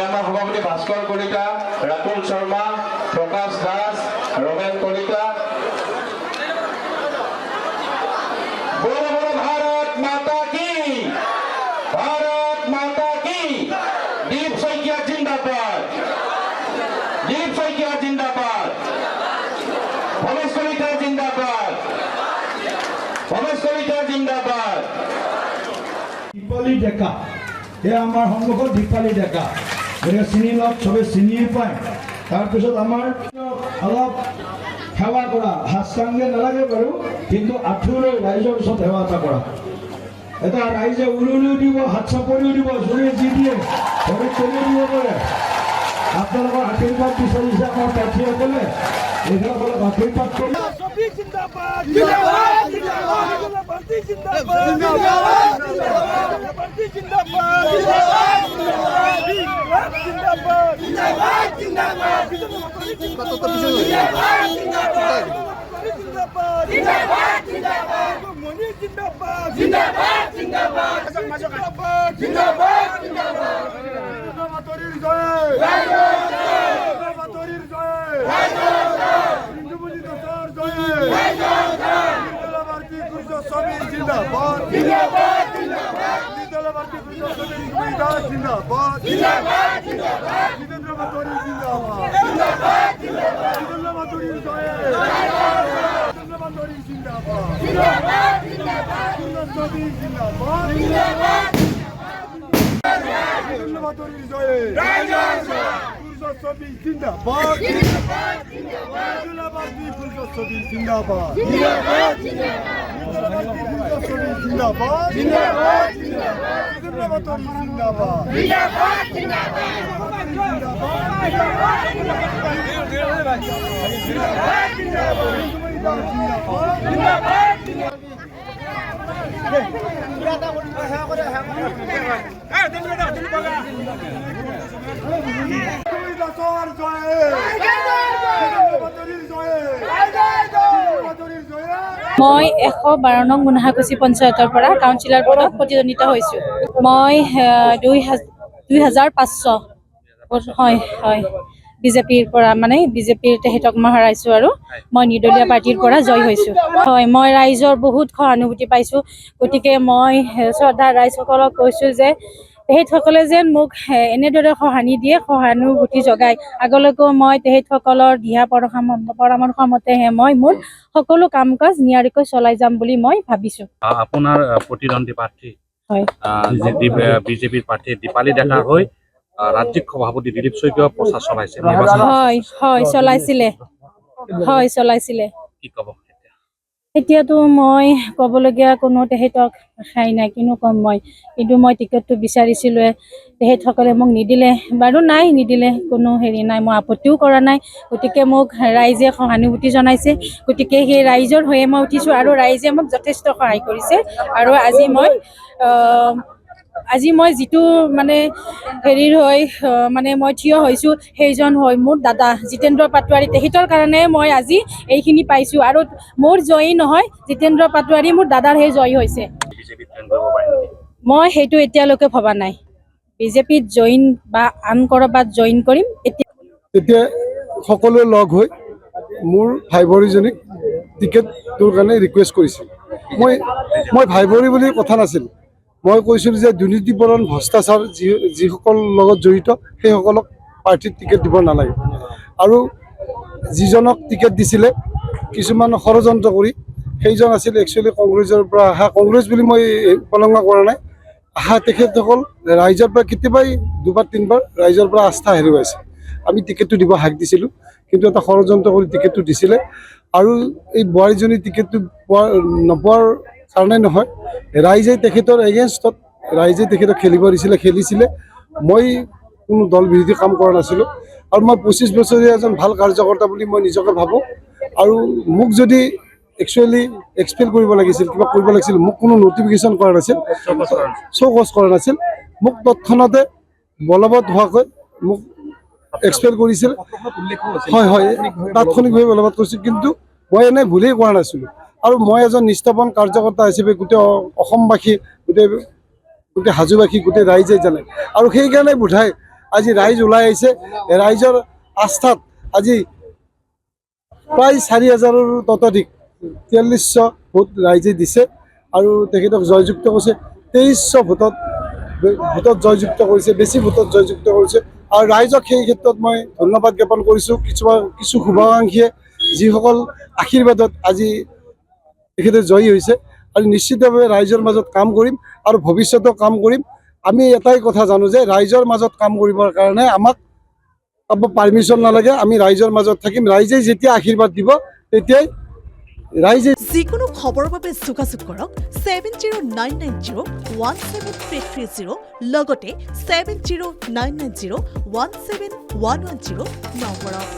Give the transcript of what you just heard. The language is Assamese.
আমাৰ সভাপতি ভাস্কৰ কলিতা, ৰাতুল শৰ্মা, প্ৰকাশ দাস, ৰমেন কলিতা। ভাৰত মাতা কি, ভাৰত মাতা কি। দীপ শইকীয়া জিন্দাবাদ, দীপ শইকীয়া জিন্দাবাদ, ভৱেশ কলিতা জিন্দাবাদ, ভৱেশ কলিতা জিন্দাবাদ। দীপালী ডেকা, এয়া আমাৰ সন্মুখত দীপালী ডেকা, গতিকে চিনি লওক, চবে চিনিয়ে পায়। তাৰপিছত আমাৰ অলপ সেৱা কৰা, হাতচাংগে নালাগে বাৰু, কিন্তু আঁঠুলৈ ৰাইজৰ ওচৰত সেৱা এটা কৰা। এটা ৰাইজে উৰুলিও দিব, হাত চাপৰিও দিব, যোনে যি দিয়ে ভৰিত তুলিও দিব পাৰে। আপোনালোকৰ আশীৰ্বাদ বিচাৰিছে আমাৰ প্ৰাৰ্থীসকলে, এইসকলক আশীৰ্বাদ কৰি মই 112 নং মুনাহাকুছি পঞ্চায়তৰ পৰা কাউন্সিলৰ পদত প্ৰতিদ্বন্দ্বিতা হৈছোঁ। মই 2500 হয় হয় বিজেপিৰ পৰা, মানে বিজেপিৰ তেহেতক মই হাৰাইছোঁ আৰু মই নিৰ্দলীয় পাৰ্টিৰ পৰা জয় হৈছোঁ। হয়, মই ৰাইজৰ বহুত সহানুভূতি পাইছোঁ। গতিকে মই শ্ৰদ্ধা ৰাইজসকলক কৈছোঁ যে তেহেতসকলে যেন মোক এনেদৰে সহানুভূতি জগায়। আগলৈকেও মই তেহেতসকলৰ দিহা পৰামৰ্শ মতেহে মই মোৰ সকলো কাম কাজ নিয়াৰিকৈ চলাই যাম বুলি মই ভাবিছোঁ। আপোনাৰ প্ৰতিদ্বন্দ্বী প্ৰাৰ্থী হয় বিজেপিৰ প্ৰাৰ্থী দীপালী ডেকাৰ হৈ ৰাজ্যিক সভাপতি দিলীপ শইকীয়াই প্ৰচাৰ চলাইছে। চলাইছিলে। কি ক'ব এতিয়াতো মই ক'বলগীয়া কোনো তেহেতক খাই নাই, কিনো ক'ম মই। কিন্তু মই টিকেটটো বিচাৰিছিলোঁ, তেহেতসকলে মোক নিদিলে বাৰু। নাই, নিদিলে কোনো হেৰি নাই, মই আপত্তিও কৰা নাই। গতিকে মোক ৰাইজে সহানুভূতি জনাইছে, গতিকে সেই ৰাইজৰ হৈয়ে মই উঠিছোঁ আৰু ৰাইজে মোক যথেষ্ট সহায় কৰিছে। আৰু আজি মই যিটো মানে হেৰিৰ হৈ মানে মই থিয় হৈছোঁ, সেইজন হয় মোৰ দাদা জিতেন্দ্ৰ পাটোৱাৰী। তেখেতৰ কাৰণে মই আজি এইখিনি পাইছোঁ। আৰু মোৰ জয়ী নহয়, জিতেন্দ্ৰ পাটোৱাৰী মোৰ দাদাৰহে জয়ী হৈছে। মই সেইটো এতিয়ালৈকে ভবা নাই, বিজেপিত জইন বা আন ক'ৰবাত জইন কৰিম। এতিয়া সকলোৱে লগ হৈ মোৰ ভাই ভনীজনীক টিকেটটোৰ কাৰণে ৰিকুৱেষ্ট কৰিছিল। মই ভাই ভনী বুলি কথা নাছিল, মই কৈছিলোঁ যে দুৰ্নীতিপৰণ ভ্ৰষ্টাচাৰ যিসকল লগত জড়িত সেইসকলক প্ৰাৰ্থীত টিকেট দিব নালাগে। আৰু যিজনক টিকেট দিছিলে কিছুমান ষড়যন্ত্ৰ কৰি, সেইজন আছিল একচুৱেলি কংগ্ৰেছৰ পৰা অহা। কংগ্ৰেছ বুলি মই উপলংঘা কৰা নাই, অহা তেখেতসকল ৰাইজৰ পৰা কেতিয়াবাই 2-3বাৰ ৰাইজৰ পৰা আস্থা হেৰুৱাইছে। আমি টিকেটটো দিব হাক দিছিলোঁ, কিন্তু এটা ষড়যন্ত্ৰ কৰি টিকেটটো দিছিলে। আৰু এই বোৱাৰীজনী টিকেটটো নোপোৱাৰ কাৰণে নহয়, ৰাইজে তেখেতৰ এগেইনষ্টত ৰাইজে তেখেতক খেলিছিলে। মই কোনো দল বিৰোধী কাম কৰা নাছিলোঁ, আৰু মই 25 বছৰীয়া এজন ভাল কাৰ্যকৰ্তা বুলি মই নিজকে ভাবোঁ। আৰু মোক যদি একচুৱেলি এক্সপেল কৰিব লাগিছিল, কিবা কৰিব লাগিছিল, মোক কোনো নটিফিকেশ্যন কৰা নাছিল, শ্ব'কজ কৰা নাছিল। মোক তৎক্ষণাতে বলবৎ হোৱাকৈ মোক এক্সপেল কৰিছিল। হয়, তাৎক্ষণিকভাৱে বলবৎ কৰিছিল, কিন্তু মই এনেই ভুলেই কৰা নাছিলোঁ। আৰু মই এজন নিষ্ঠাৱান কাৰ্যকৰ্তা হিচাপে গোটেই অসমবাসী, গোটেই গোটেই হাজোবাসী গোটেই ৰাইজে জানে আৰু সেইকাৰণে বোধহয় আজি ৰাইজ ওলাই আহিছে ৰাইজৰ আস্থাত আজি প্ৰায় 4,000ৰো ততোধিক 4300 ভোট ৰাইজে দিছে আৰু তেখেতক জয়যুক্ত কৰিছে 2300 ভোটত জয়যুক্ত কৰিছে বেছি ভোটত জয়যুক্ত কৰিছে আৰু ৰাইজক সেই ক্ষেত্ৰত মই ধন্যবাদ জ্ঞাপন কৰিছোঁ কিছু শুভাকাংক্ষীয়ে যিসকল আশীৰ্বাদত আজি তেখেতে জয়ী হৈছে আৰু নিশ্চিতভাৱে ৰাইজৰ মাজত কাম কৰিম আৰু ভৱিষ্যতেও কাম কৰিম আমি এটাই কথা জানো যে ৰাইজৰ মাজত কাম কৰিবৰ কাৰণে আমাক পাৰমিশ্যন নালাগে আমি ৰাইজৰ মাজত থাকিম ৰাইজে যেতিয়া আশীৰ্বাদ দিব তেতিয়াই ৰাইজে যিকোনো খবৰৰ বাবে যোগাযোগ কৰক 7099017330 লগতে 7099017110 নম্বৰত।